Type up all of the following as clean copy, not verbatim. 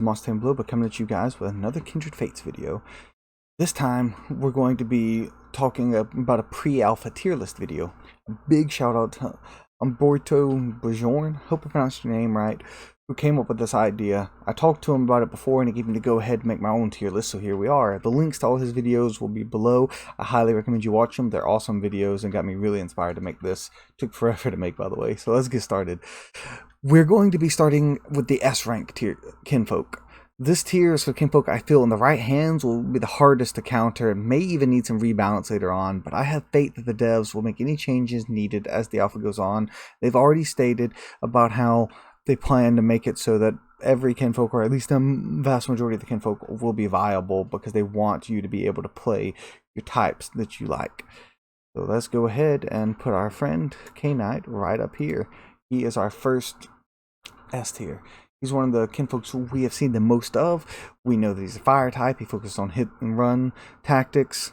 Bloba coming at you guys with another Kindred Fates video. This time, we're going to be talking about a pre-alpha tier list video. A big shout out to Umberto Bjorn, hope I pronounced your name right, who came up with this idea. I talked to him about it before and he gave me to go ahead and make my own tier list, so here we are. The links to all his videos will be below. I highly recommend you watch them. They're awesome videos and got me really inspired to make this. Took forever to make, by the way, so let's get started. We're going to be starting with the S rank tier kinfolk. This tier is for kinfolk I feel in the right hands will be the hardest to counter and may even need some rebalance later on, but I have faith that the devs will make any changes needed as the alpha goes on. They've already stated about how they plan to make it so that every kinfolk, or at least the vast majority of the kinfolk, will be viable because they want you to be able to play your types that you like. So let's go ahead and put our friend K-Knight right up here. He is our first S tier. He's one of the kinfolks we have seen the most of. We know that he's a fire type. He focuses on hit and run tactics.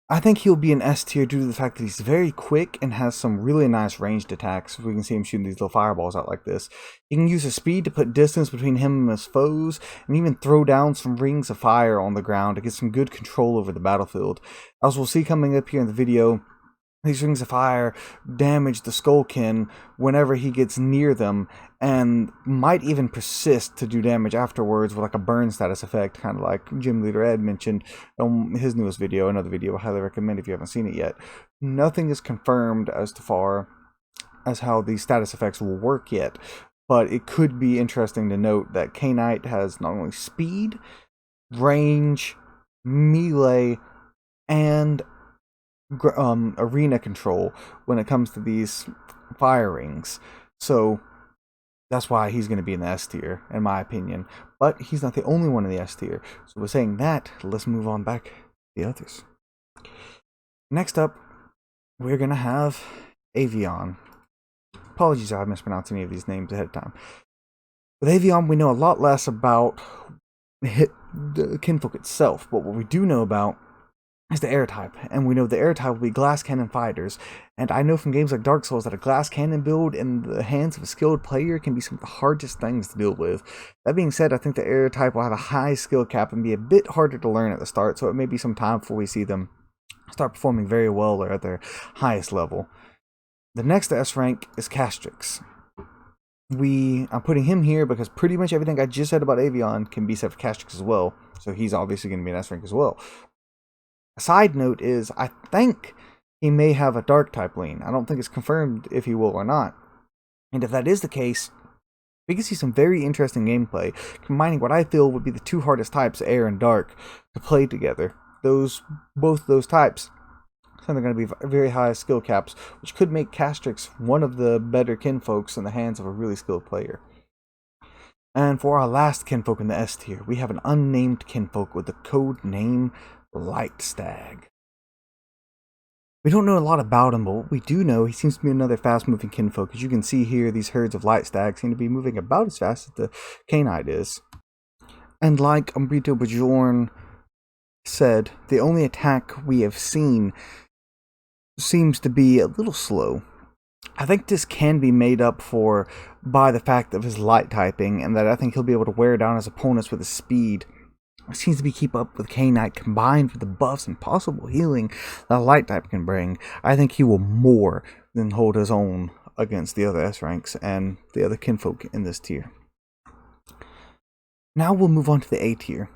I think he'll be an S tier due to the fact that he's very quick and has some really nice ranged attacks. We can see him shooting these little fireballs out like this. He can use his speed to put distance between him and his foes, and even throw down some rings of fire on the ground to get some good control over the battlefield. As we'll see coming up here in the video, these rings of fire damage the Skulkin whenever he gets near them, and might even persist to do damage afterwards with like a burn status effect, kind of like Gym Leader Ed mentioned on his newest video, another video I highly recommend if you haven't seen it yet. Nothing is confirmed as far as how these status effects will work yet, but it could be interesting to note that K-Knight has not only speed, range, melee, and arena control when it comes to these fire rings. So that's why he's going to be in the S tier, in my opinion. But he's not the only one in the S tier. So with saying that, let's move on back to the others. Next up, we're going to have Avion. Apologies if I mispronounced any of these names ahead of time. With Avion, we know a lot less about the kinfolk itself, but what we do know about is the air type, and we know the air type will be glass cannon fighters, and I know from games like Dark Souls that a glass cannon build in the hands of a skilled player can be some of the hardest things to deal with. That being said, I think the air type will have a high skill cap and be a bit harder to learn at the start, so it may be some time before we see them start performing very well or at their highest level. The next S rank is Castrix. I'm putting him here because pretty much everything I just said about Avion can be said for Castrix as well, so he's obviously going to be an S rank as well. A side note is, I think he may have a dark type lean. I don't think it's confirmed if he will or not. And if that is the case, we can see some very interesting gameplay, combining what I feel would be the two hardest types, air and dark, to play together. Both those types, so they're going to be very high skill caps, which could make Castrix one of the better kinfolks in the hands of a really skilled player. And for our last kinfolk in the S tier, we have an unnamed kinfolk with the code name Light Stag. We don't know a lot about him, but what we do know, he seems to be another fast-moving kinfolk. As you can see here, these herds of Light Stags seem to be moving about as fast as the K-Knight is. And like Umberto Bjorn said, the only attack we have seen seems to be a little slow. I think this can be made up for by the fact of his light typing, and that I think he'll be able to wear down his opponents with his speed. It seems to be keep up with K-Knight combined with the buffs and possible healing that a light type can bring. I think he will more than hold his own against the other S ranks and the other kinfolk in this tier. Now we'll move on to the A tier.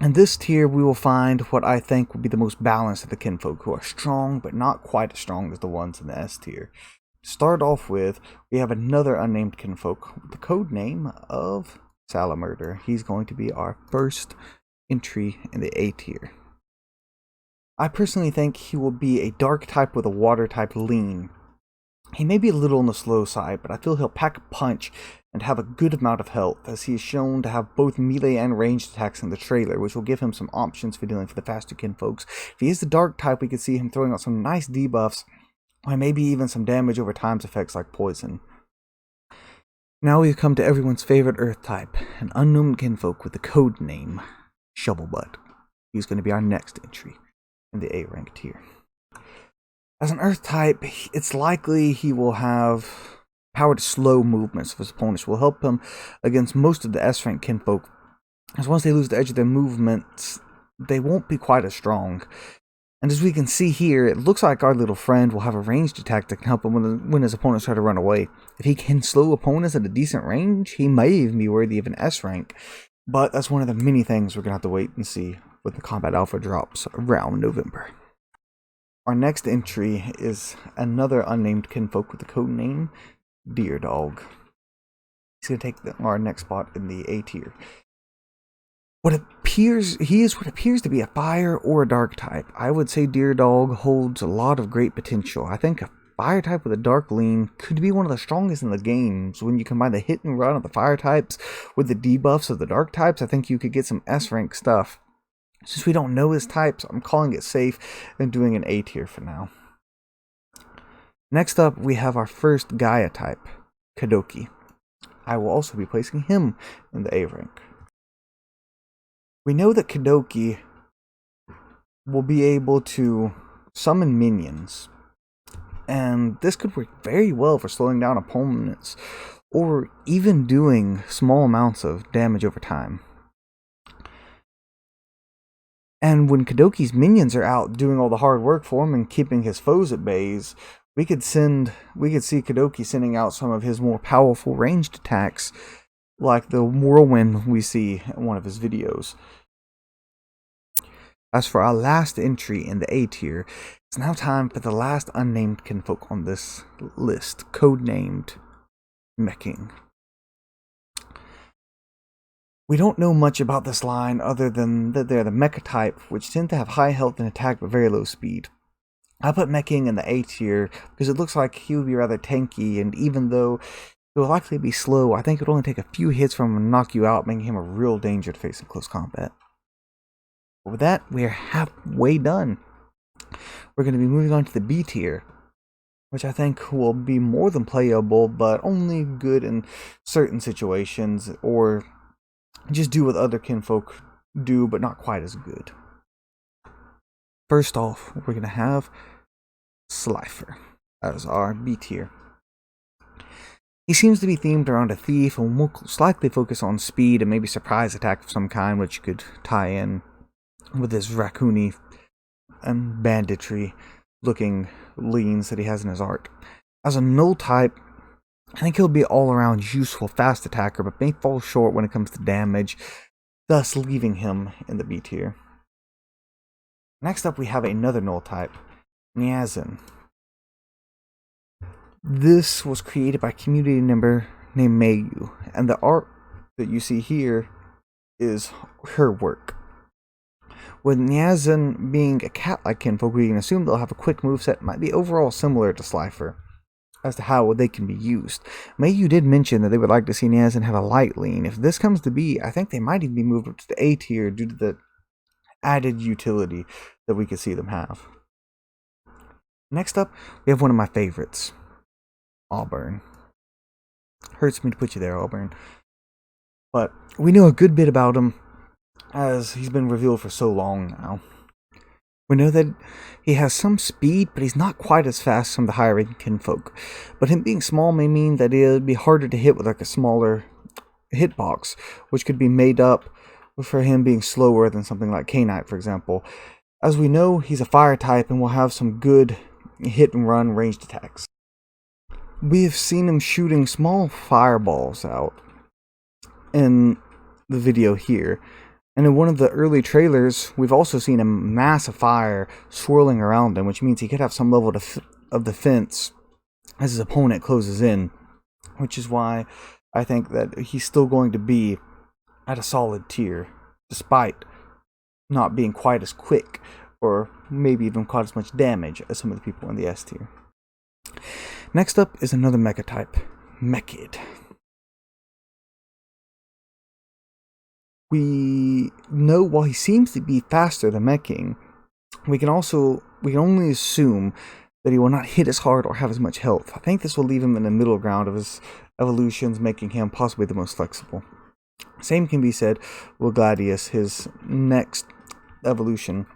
In this tier we will find what I think will be the most balanced of the kinfolk, who are strong but not quite as strong as the ones in the S tier. To start off with, we have another unnamed kinfolk with the code name of Salamurder. He's going to be our first entry in the A tier. I personally think he will be a dark type with a water type lean. He may be a little on the slow side, but I feel he'll pack a punch and have a good amount of health, as he is shown to have both melee and ranged attacks in the trailer, which will give him some options for dealing with the faster kinfolks. If he is the dark type, we could see him throwing out some nice debuffs, or maybe even some damage over time's effects like poison. Now we've come to everyone's favorite Earth type, an unknown kinfolk with the code name Shovelbutt. He's going to be our next entry in the A rank tier. As an Earth type, it's likely he will have power to slow movements of his opponents, will help him against most of the S-rank kinfolk, as once they lose the edge of their movements, they won't be quite as strong. And as we can see here, it looks like our little friend will have a ranged attack that can help him when his opponents try to run away. If he can slow opponents at a decent range, he may even be worthy of an S rank. But that's one of the many things we're going to have to wait and see when the Combat Alpha drops around November. Our next entry is another unnamed kinfolk with the code name Deer Dog. He's going to take our next spot in the A tier. He is what appears to be a fire or a dark type. I would say Deer Dog holds a lot of great potential. I think a fire type with a dark lean could be one of the strongest in the games. When you combine the hit and run of the fire types with the debuffs of the dark types, I think you could get some S rank stuff. Since we don't know his types, I'm calling it safe and doing an A tier for now. Next up, we have our first Gaia type, Kadoki. I will also be placing him in the A rank. We know that Kadoki will be able to summon minions, and this could work very well for slowing down opponents, or even doing small amounts of damage over time. And when Kadoki's minions are out doing all the hard work for him and keeping his foes at bays, we could see Kadoki sending out some of his more powerful ranged attacks, like the whirlwind we see in one of his videos. As for our last entry in the A tier, it's now time for the last unnamed kinfolk on this list, codenamed Meching. We don't know much about this line other than that they're the mecha type, which tend to have high health and attack but very low speed. I put Meching in the A tier because it looks like he would be rather tanky, and even though he will likely be slow, I think it would only take a few hits from him to knock you out, making him a real danger to face in close combat. But with that, we are halfway done. We're going to be moving on to the B tier, which I think will be more than playable, but only good in certain situations, or just do what other kinfolk do, but not quite as good. First off, we're going to have Slifer as our B tier. He seems to be themed around a thief and will most likely focus on speed and maybe surprise attack of some kind, which could tie in with his raccoony and banditry looking leans that he has in his art. As a null type, I think he'll be all around useful fast attacker, but may fall short when it comes to damage, thus leaving him in the B tier. Next up, we have another null type, Nyazin. This was created by a community member named Mayu, and the art that you see here is her work. With Nyazin being a cat-like kinfolk, we can assume they'll have a quick moveset, might be overall similar to Slifer as to how they can be used. Mayu did mention that they would like to see Nyazin have a light lean. If this comes to be, I think they might even be moved up to the A tier due to the added utility that we could see them have. Next up, we have one of my favorites, Auburn. Hurts me to put you there, Auburn. But we know a good bit about him, as he's been revealed for so long now. We know that he has some speed, but he's not quite as fast as some of the higher ranking kinfolk. But him being small may mean that it'd be harder to hit with like a smaller hitbox, which could be made up for him being slower than something like K-Knight, for example. As we know, he's a fire type and will have some good hit and run ranged attacks. We have seen him shooting small fireballs out in the video here. And in one of the early trailers, we've also seen a massive fire swirling around him, which means he could have some level of defense as his opponent closes in. Which is why I think that he's still going to be at a solid tier, despite not being quite as quick, or maybe even quite as much damage as some of the people in the S tier. Next up is another mecha type, Mechid. We know while he seems to be faster than Meching, we can only assume that he will not hit as hard or have as much health. I think this will leave him in the middle ground of his evolutions, making him possibly the most flexible. Same can be said with Gladius, his next evolution.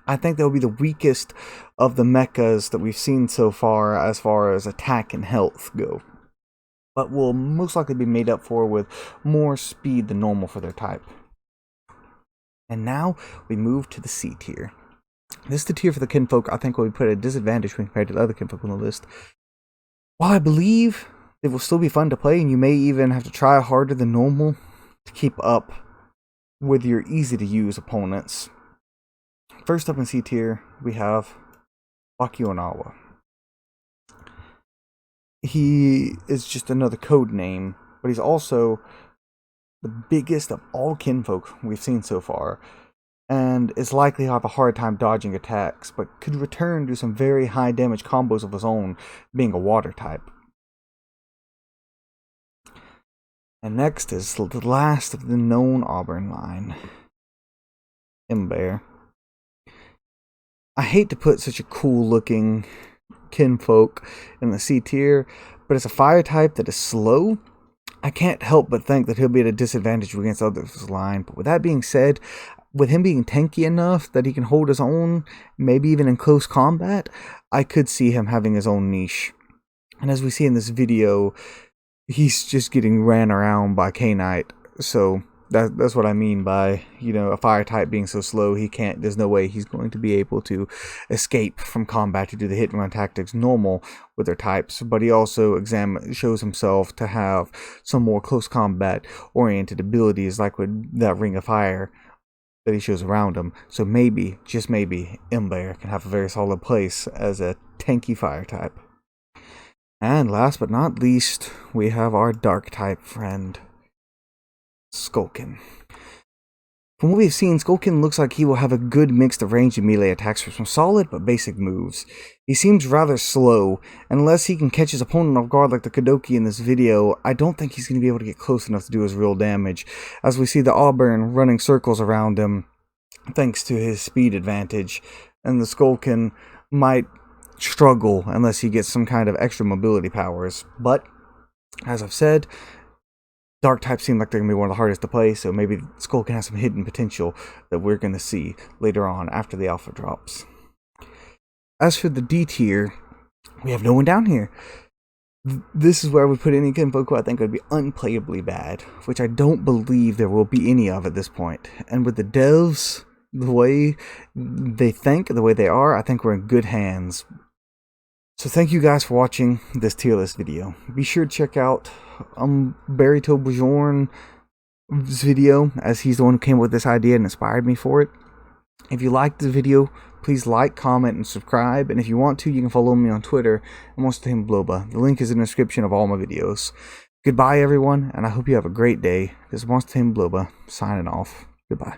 I think that will be the weakest of the mechas that we've seen so far as attack and health go. but will most likely be made up for with more speed than normal for their type. And now we move to the C tier. This is the tier for the kinfolk I think will be put at a disadvantage when compared to the other kinfolk on the list. While I believe it will still be fun to play, and you may even have to try harder than normal to keep up with your easy-to-use opponents. First up in C tier, we have Akionawa. He is just another code name, but he's also the biggest of all kinfolk we've seen so far, and is likely to have a hard time dodging attacks, but could return to some very high damage combos of his own, being a water type. And next is the last of the known Auburn line, Umberto. I hate to put such a cool looking kinfolk in the C tier, but it's a fire type that is slow. I can't help but think that he'll be at a disadvantage against others of his line. But with that being said, with him being tanky enough that he can hold his own, maybe even in close combat, I could see him having his own niche. And as we see in this video, he's just getting ran around by K-Knight. So that's what I mean by, a fire type being so slow, there's no way he's going to be able to escape from combat to do the hit and run tactics normal with their types. But he also shows himself to have some more close combat oriented abilities, like with that ring of fire that he shows around him. So maybe, just maybe, Umberto can have a very solid place as a tanky fire type. And last but not least, we have our dark type friend, Skulkin. From what we've seen, Skulkin looks like he will have a good mix of ranged and melee attacks for some solid but basic moves. He seems rather slow, and unless he can catch his opponent off guard like the Kadoki in this video, I don't think he's going to be able to get close enough to do his real damage, as we see the Auburn running circles around him thanks to his speed advantage, and the Skulkin might struggle unless he gets some kind of extra mobility powers. But, as I've said, dark types seem like they're going to be one of the hardest to play, so maybe Skulkin has some hidden potential that we're going to see later on after the alpha drops. As for the D tier, we have no one down here. This is where I would put any kinfolk who I think would be unplayably bad, which I don't believe there will be any of at this point. And with the devs, the way they think, the way they are, I think we're in good hands. So thank you guys for watching this tier list video. Be sure to check out Umberto Bjorn's video, as he's the one who came up with this idea and inspired me for it. If you liked the video, please like, comment, and subscribe. And if you want to, you can follow me on Twitter and Monster Him Bloba. The link is in the description of all my videos. Goodbye, everyone, and I hope you have a great day. This is Monster Him Bloba, signing off. Goodbye.